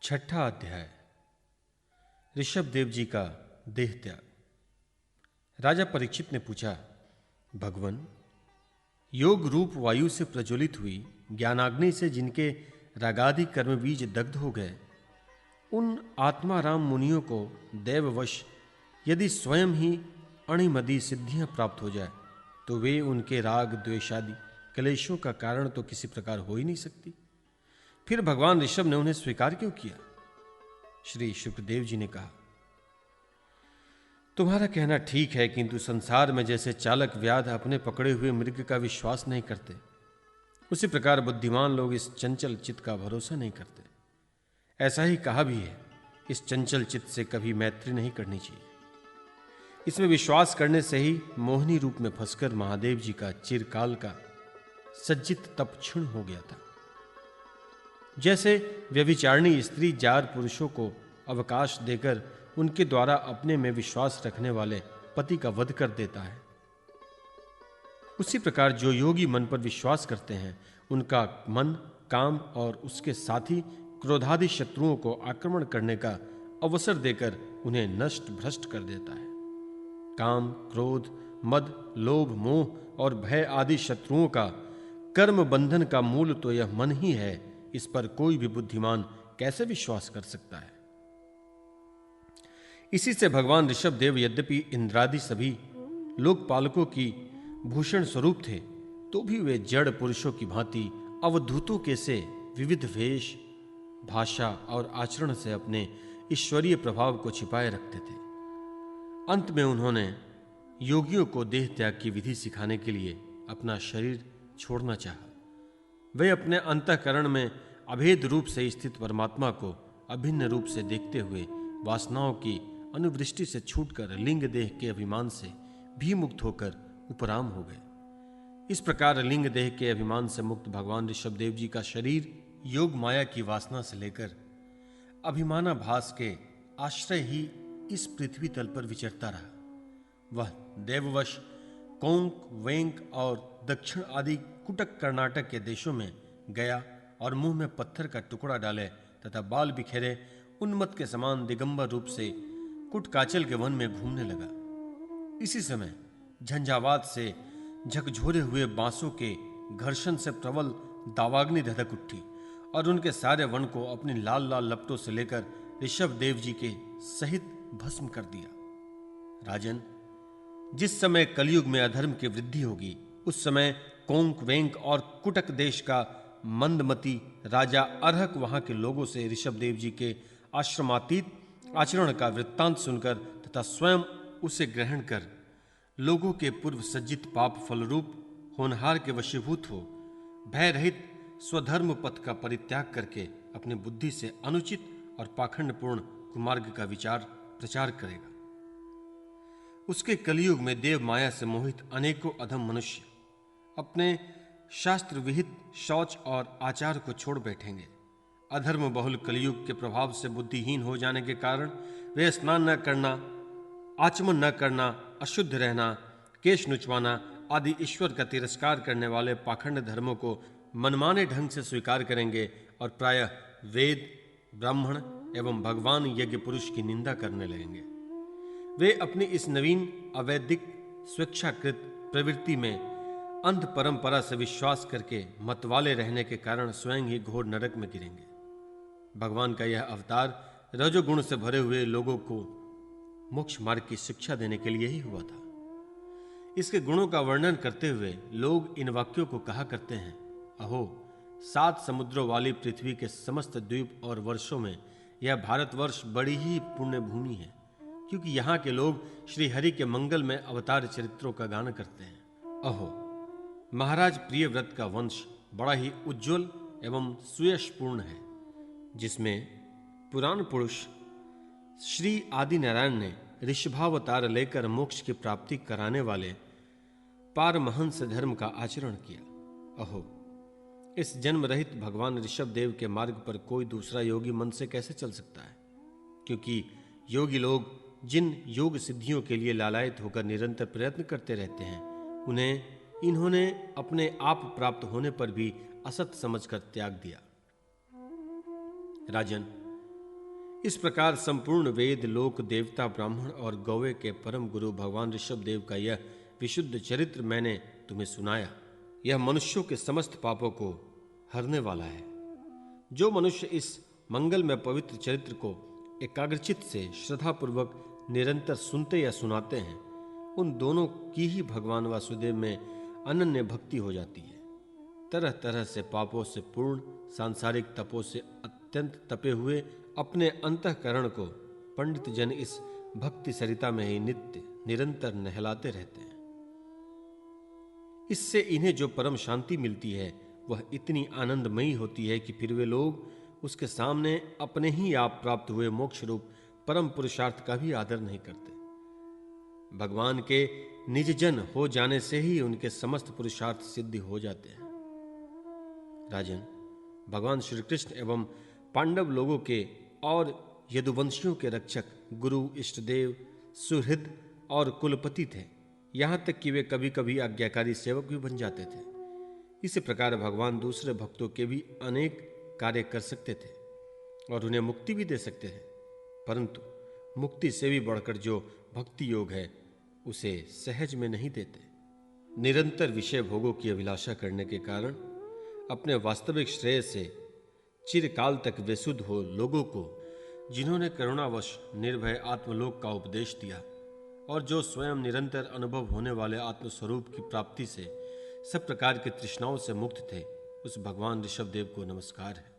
छठा अध्याय। ऋषभ देव जी का देह त्याग। राजा परीक्षित ने पूछा, भगवन, योग रूप वायु से प्रज्वलित हुई ज्ञानाग्नि से जिनके रागादि कर्म बीज दग्ध हो गए, उन आत्माराम मुनियों को दैववश यदि स्वयं ही अणिमदि सिद्धियां प्राप्त हो जाए तो वे उनके राग द्वेषादि क्लेशों का कारण तो किसी प्रकार हो ही नहीं सकती। फिर भगवान ऋषभ ने उन्हें स्वीकार क्यों किया? श्री शुक्रदेव जी ने कहा, तुम्हारा कहना ठीक है, किंतु संसार में जैसे चालक व्याध अपने पकड़े हुए मृग का विश्वास नहीं करते, उसी प्रकार बुद्धिमान लोग इस चंचल चित्त का भरोसा नहीं करते। ऐसा ही कहा भी है, इस चंचल चित्त से कभी मैत्री नहीं करनी चाहिए। इसमें विश्वास करने से ही मोहिनी रूप में फंसकर महादेव जी का चिरकाल का सज्जित तप क्षीण हो गया था। जैसे व्यभिचारिणी स्त्री जार पुरुषों को अवकाश देकर उनके द्वारा अपने में विश्वास रखने वाले पति का वध कर देता है, उसी प्रकार जो योगी मन पर विश्वास करते हैं उनका मन काम और उसके साथी क्रोधादि शत्रुओं को आक्रमण करने का अवसर देकर उन्हें नष्ट भ्रष्ट कर देता है। काम, क्रोध, मद, लोभ, मोह और भय आदि शत्रुओं का कर्म बंधन का मूल तो यह मन ही है। इस पर कोई भी बुद्धिमान कैसे विश्वास कर सकता है? इसी से भगवान ऋषभ देव यद्यपि इंद्रादि सभी लोकपालकों की भूषण स्वरूप थे, तो भी वे जड़ पुरुषों की भांति अवधूतों के से विविध वेश, भाषा और आचरण से अपने ईश्वरीय प्रभाव को छिपाए रखते थे। अंत में उन्होंने योगियों को देह त्याग की विधि सिखाने के लिए अपना शरीर छोड़ना चाहा। वे अपने अंतःकरण में अभेद रूप से स्थित परमात्मा को अभिन्न रूप से देखते हुए वासनाओं की अनुवृष्टि से छूटकर लिंग देह के अभिमान से भी मुक्त होकर उपराम हो गए। इस प्रकार लिंग देह के अभिमान से मुक्त भगवान ऋषभ देव जी का शरीर योग माया की वासना से लेकर अभिमानाभास के आश्रय ही इस पृथ्वी तल पर विचरता रहा। वह देववश कोंक, वेंक और दक्षिण आदि कुटक कर्नाटक के देशों में गया और मुंह में पत्थर का टुकड़ा डाले तथा बाल बिखेरे उन्मत्त के समान दिगंबर रूप से कुटकाचल के वन में घूमने लगा। इसी समय झंझावात से झकझोरे हुए बांसों के घर्षण से प्रबल दावाग्नि धधक उठी और उनके सारे वन को अपनी लाल लाल लपटों से लेकर ऋषभ देव जी के सहित भस्म कर दिया। राजन, जिस समय कलयुग में अधर्म की वृद्धि होगी, उस समय कोंक, वेंक और कुटक देश का मंदमती राजा अर्हक वहां के लोगों से ऋषभ देव जी के आश्रमातीत आचरण का वृत्तांत सुनकर तथा स्वयं उसे ग्रहण कर लोगों के पूर्व सज्जित पाप फलरूप होनहार के वशीभूत हो भय रहित स्वधर्म पथ का परित्याग करके अपनी बुद्धि से अनुचित और पाखंडपूर्ण कुमार्ग का विचार प्रचार करेगा। उसके कलयुग में देव माया से मोहित अनेकों अधम मनुष्य अपने शास्त्र विहित शौच और आचार को छोड़ बैठेंगे। अधर्म बहुल कलयुग के प्रभाव से बुद्धिहीन हो जाने के कारण वे स्नान न करना, आचमन न करना, अशुद्ध रहना, केश नुचवाना आदि ईश्वर का तिरस्कार करने वाले पाखंड धर्मों को मनमाने ढंग से स्वीकार करेंगे और प्रायः वेद, ब्राह्मण एवं भगवान यज्ञ पुरुष की निंदा करने लगेंगे। वे अपनी इस नवीन अवैदिक स्वेच्छाकृत प्रवृत्ति में अंध परंपरा से विश्वास करके मतवाले रहने के कारण स्वयं ही घोर नरक में गिरेंगे। भगवान का यह अवतार रजोगुण से भरे हुए लोगों को मोक्ष मार्ग की शिक्षा देने के लिए ही हुआ था। इसके गुणों का वर्णन करते हुए लोग इन वाक्यों को कहा करते हैं, अहो, 7 समुद्रों वाली पृथ्वी के समस्त द्वीप और वर्षों में यह भारतवर्ष बड़ी ही पुण्य भूमि है, क्योंकि यहाँ के लोग श्री हरि के मंगल में अवतार चरित्रों का गान करते हैं। अहो, महाराज प्रियव्रत का वंश बड़ा ही उज्जवल एवं सुयशपूर्ण है, जिसमें पुराण पुरुष श्री आदि नारायण ने ऋषभावतार लेकर मोक्ष की प्राप्ति कराने वाले पारमहंस धर्म का आचरण किया। अहो, इस जन्म रहित भगवान ऋषभ देव के मार्ग पर कोई दूसरा योगी मन से कैसे चल सकता है? क्योंकि योगी लोग जिन योग सिद्धियों के लिए लालायित होकर निरंतर प्रयत्न करते रहते हैं, उन्हें इन्होंने अपने आप प्राप्त होने पर भी असत समझकर त्याग दिया। राजन, इस प्रकार संपूर्ण वेद, लोक, देवता, ब्राह्मण और गौवे के परम गुरु भगवान ऋषभ देव का यह विशुद्ध चरित्र मैंने तुम्हें सुनाया। यह मनुष्यों के समस्त पापों को हरने वाला है। जो मनुष्य इस मंगल में पवित्र चरित्र को एकाग्रचित से श्रद्धापूर्वक निरंतर सुनते या सुनाते हैं, उन दोनों की ही भगवान वासुदेव में अनन्य भक्ति हो जाती है। तरह तरह से पापों से पूर्ण, सांसारिक तपों से अत्यंत तपे हुए अपने अंतःकरण को पंडित जन इस भक्ति सरिता में ही नित्य निरंतर नहलाते रहते हैं। इससे इन्हें जो परम शांति मिलती है वह इतनी आनंदमयी होती है कि फिर वे लोग उसके सामने अपने ही आप प्राप्त हुए मोक्ष रूप परम पुरुषार्थ का भी आदर नहीं करते। भगवान के निज जन हो जाने से ही उनके समस्त पुरुषार्थ सिद्ध हो जाते हैं। राजन, भगवान श्री कृष्ण एवं पांडव लोगों के और यदुवंशियों के रक्षक, गुरु, इष्टदेव, सुहृद और कुलपति थे। यहां तक कि वे कभी कभी आज्ञाकारी सेवक भी बन जाते थे। इसी प्रकार भगवान दूसरे भक्तों के भी अनेक कार्य कर सकते थे और उन्हें मुक्ति भी दे सकते थे, परंतु मुक्ति से भी बढ़कर जो भक्ति योग है उसे सहज में नहीं देते। निरंतर विषय भोगों की अभिलाषा करने के कारण अपने वास्तविक श्रेय से चिरकाल तक बेसुध हो लोगों को, जिन्होंने करुणावश निर्भय आत्मलोक का उपदेश दिया और जो स्वयं निरंतर अनुभव होने वाले आत्मस्वरूप की प्राप्ति से सब प्रकार की तृष्णाओं से मुक्त थे, उस भगवान ऋषभ देव को नमस्कार है।